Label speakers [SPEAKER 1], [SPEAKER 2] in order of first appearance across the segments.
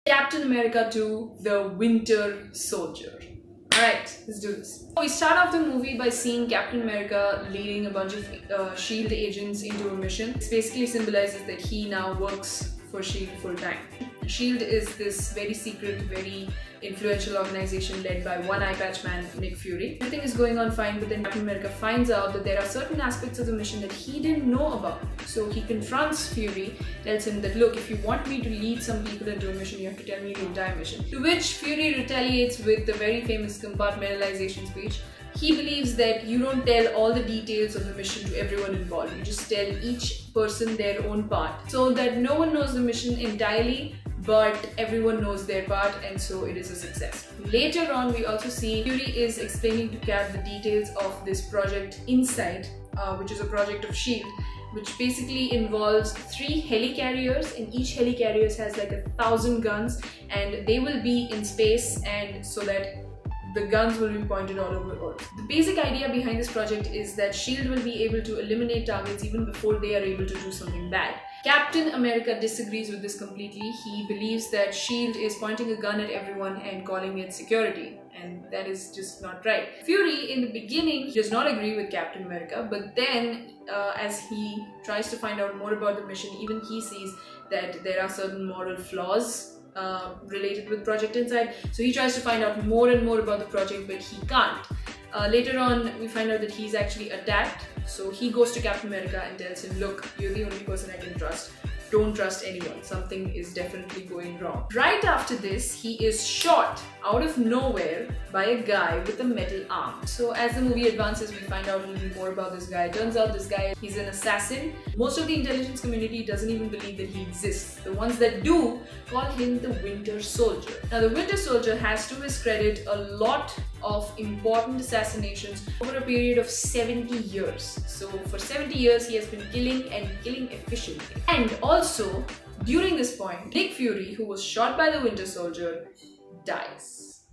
[SPEAKER 1] Captain America 2, The Winter Soldier. Alright, let's do this. We start off the movie by seeing Captain America leading a bunch of S.H.I.E.L.D. agents into a mission. This basically symbolizes that he now works for S.H.I.E.L.D. full time. S.H.I.E.L.D. is this very secret, very influential organization led by one eye patch man, Nick Fury. Everything is going on fine, but then Captain America finds out that there are certain aspects of the mission that he didn't know about. So he confronts Fury, tells him that, look, if you want me to lead some people into a mission, you have to tell me the entire mission. To which Fury retaliates with the very famous compartmentalization speech. He believes that you don't tell all the details of the mission to everyone involved. You just tell each person their own part, so that no one knows the mission entirely, but everyone knows their part, and so it is a success. Later on, we also see Fury is explaining to Cap the details of this project Inside, which is a project of S.H.I.E.L.D., which basically involves 3 helicarriers, and each helicarrier has like 1,000 guns, and they will be in space, and so that the guns will be pointed all over Earth. The basic idea behind this project is that S.H.I.E.L.D. will be able to eliminate targets even before they are able to do something bad. Captain America disagrees with this completely. He believes that S.H.I.E.L.D. is pointing a gun at everyone and calling it security, and that is just not right. Fury, in the beginning, does not agree with Captain America, but then as he tries to find out more about the mission, even he sees that there are certain moral flaws related with Project Inside. So he tries to find out more and more about the project, but he can't. Later on, we find out that he's actually attacked. So he goes to Captain America and tells him, look, you're the only person I can trust. Don't trust anyone. Something is definitely going wrong. Right after this, he is shot out of nowhere by a guy with a metal arm. So as the movie advances, we find out a little more about this guy. Turns out this guy, he's an assassin. Most of the intelligence community doesn't even believe that he exists. The ones that do call him the Winter Soldier. Now, the Winter Soldier has to his credit a lot of important assassinations over a period of 70 years. So for 70 years, he has been killing and killing efficiently. And also, during this point, Nick Fury, who was shot by the Winter Soldier, dies.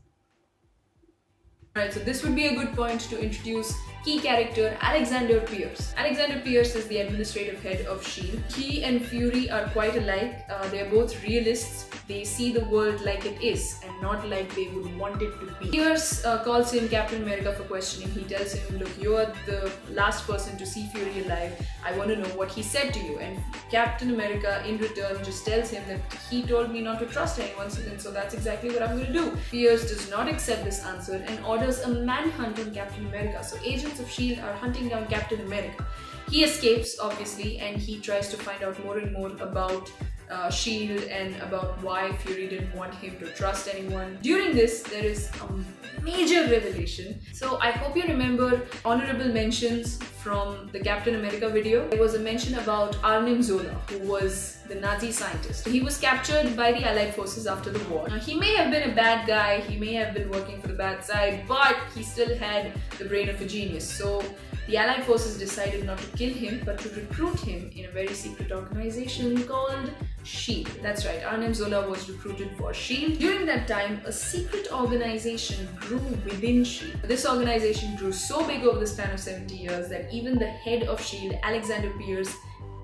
[SPEAKER 1] Alright, so this would be a good point to introduce key character Alexander Pierce. Alexander Pierce is the administrative head of S.H.I.E.L.D. He and Fury are quite alike. They are both realists. They see the world like it is and not like they would want it to be. Pierce calls in Captain America for questioning. He tells him, look, you are the last person to see Fury alive. I want to know what he said to you. And Captain America, in return, just tells him that he told me not to trust anyone, so that's exactly what I'm going to do. Pierce does not accept this answer and orders a manhunt on Captain America. So agents of S.H.I.E.L.D. are hunting down Captain America. He escapes, obviously, and he tries to find out more and more about S.H.I.E.L.D. and about why Fury didn't want him to trust anyone. During this, there is a major revelation. So I hope you remember honorable mentions from the Captain America video. There was a mention about Arnim Zola, who was the Nazi scientist. He was captured by the Allied forces after the war. Now, he may have been a bad guy, he may have been working for the bad side, but he still had the brain of a genius. So the Allied forces decided not to kill him, but to recruit him in a very secret organization called S.H.I.E.L.D. That's right, Arnim Zola was recruited for S.H.I.E.L.D. During that time, a secret organization grew within S.H.I.E.L.D. This organization grew so big over the span of 70 years that even the head of S.H.I.E.L.D., Alexander Pierce,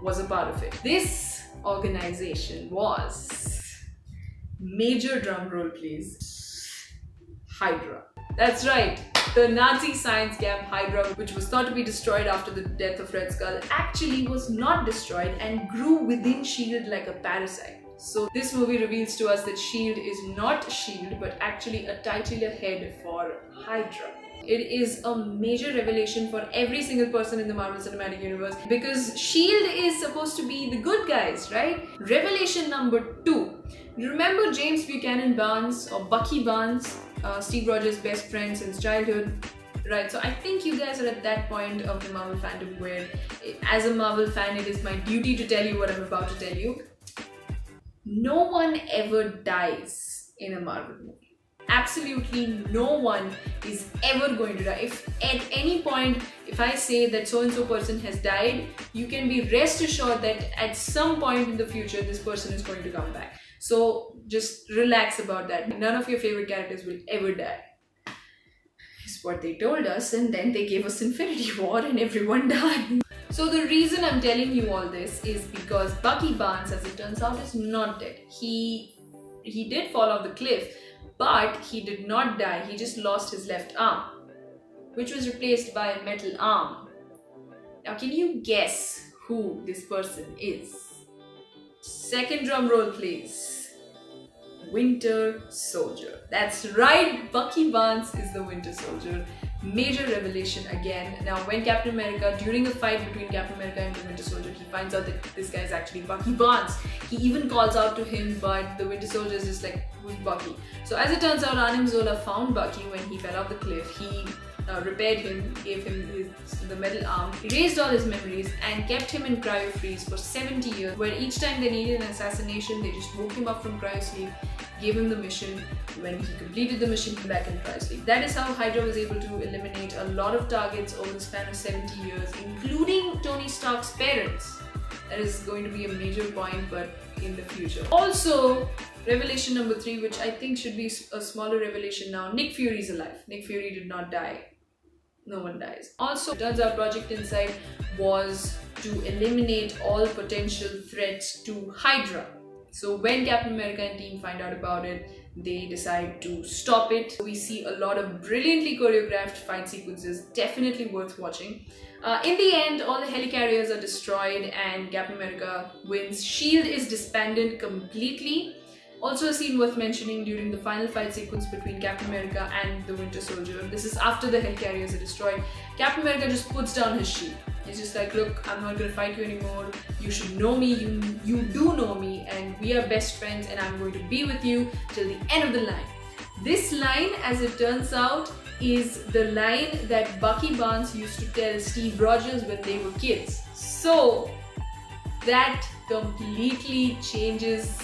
[SPEAKER 1] was a part of it. This organization was, major drum roll please, Hydra. That's right. The Nazi science camp Hydra, which was thought to be destroyed after the death of Red Skull, actually was not destroyed and grew within S.H.I.E.L.D. like a parasite. So this movie reveals to us that S.H.I.E.L.D. is not S.H.I.E.L.D. but actually a titular head for Hydra. It is a major revelation for every single person in the Marvel Cinematic Universe because S.H.I.E.L.D. is supposed to be the good guys, right? Revelation number 2. Remember James Buchanan Barnes or Bucky Barnes? Steve Rogers' best friend since childhood, right? So I think you guys are at that point of the Marvel fandom where, as a Marvel fan, it is my duty to tell you what I'm about to tell you. No one ever dies in a Marvel movie. Absolutely no one is ever going to die. If at any point, if I say that so-and-so person has died, you can be rest assured that at some point in the future, this person is going to come back. So just relax about that. None of your favorite characters will ever die. Is what they told us, and then they gave us Infinity War and everyone died. So the reason I'm telling you all this is because Bucky Barnes, as it turns out, is not dead. He he did fall off the cliff, but he did not die. He just lost his left arm, which was replaced by a metal arm. Now, can you guess who this person is? Second drum roll, please. Winter Soldier. That's right, Bucky Barnes is the Winter Soldier. Major revelation again. Now, when Captain America, during a fight between Captain America and the Winter Soldier, he finds out that this guy is actually Bucky Barnes. He even calls out to him, but the Winter Soldier is just like, who's Bucky? So as it turns out, Arnim Zola found Bucky when he fell off the cliff. He repaired him, gave him the metal arm, erased all his memories, and kept him in cryo-freeze for 70 years, where each time they needed an assassination, they just woke him up from cryo-sleep, gave him the mission. When he completed the mission, he came back in cryo-sleep. That is how Hydra was able to eliminate a lot of targets over the span of 70 years, including Tony Stark's parents. That is going to be a major point, but in the future. Also, revelation number 3, which I think should be a smaller revelation now, Nick Fury is alive. Nick Fury did not die. No one dies. Also, it turns out Project Insight was to eliminate all potential threats to Hydra. So when Captain America and team find out about it, they decide to stop it. We see a lot of brilliantly choreographed fight sequences, definitely worth watching. In the end, all the helicarriers are destroyed and Captain America wins. S.H.I.E.L.D. is disbanded completely. Also a scene worth mentioning during the final fight sequence between Captain America and the Winter Soldier. This is after the helicarriers are destroyed. Captain America just puts down his shield. He's just like, look, I'm not going to fight you anymore. You should know me. You do know me, and we are best friends, and I'm going to be with you till the end of the line. This line, as it turns out, is the line that Bucky Barnes used to tell Steve Rogers when they were kids. So that completely changes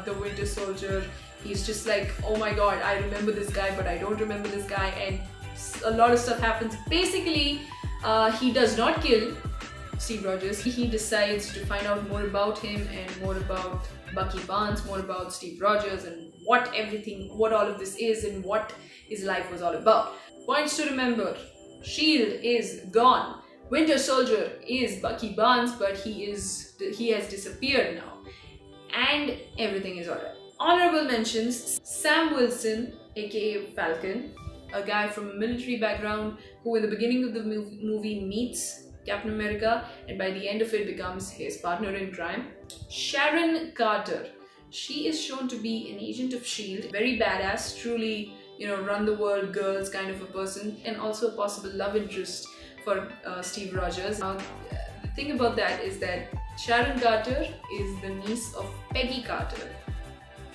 [SPEAKER 1] the Winter Soldier. He's just like, oh my god, I remember this guy, but I don't remember this guy, and a lot of stuff happens. Basically, he does not kill Steve Rogers. He decides to find out more about him and more about Bucky Barnes, more about Steve Rogers, and what all of this is and what his life was all about. Points to remember: S.H.I.E.L.D. is gone. Winter Soldier is Bucky Barnes, but he has disappeared now. And everything is alright. Honorable mentions: Sam Wilson, aka Falcon, a guy from a military background who in the beginning of the movie meets Captain America and by the end of it becomes his partner in crime. Sharon Carter. She is shown to be an agent of S.H.I.E.L.D. Very badass, truly, run the world girls kind of a person, and also a possible love interest for Steve Rogers. Now, the thing about that is that Sharon Carter is the niece of Peggy Carter,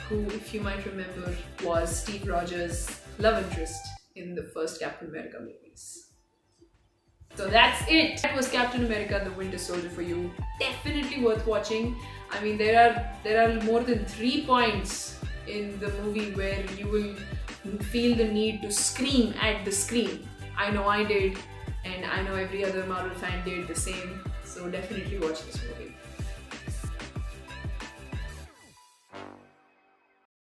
[SPEAKER 1] who, if you might remember, was Steve Rogers' love interest in the first Captain America movies. So that's it. That was Captain America: The Winter Soldier for you. Definitely worth watching. I mean, there are more than 3 points in the movie where you will feel the need to scream at the screen. I know I did, and I know every other Marvel fan did the same. So definitely watch this movie.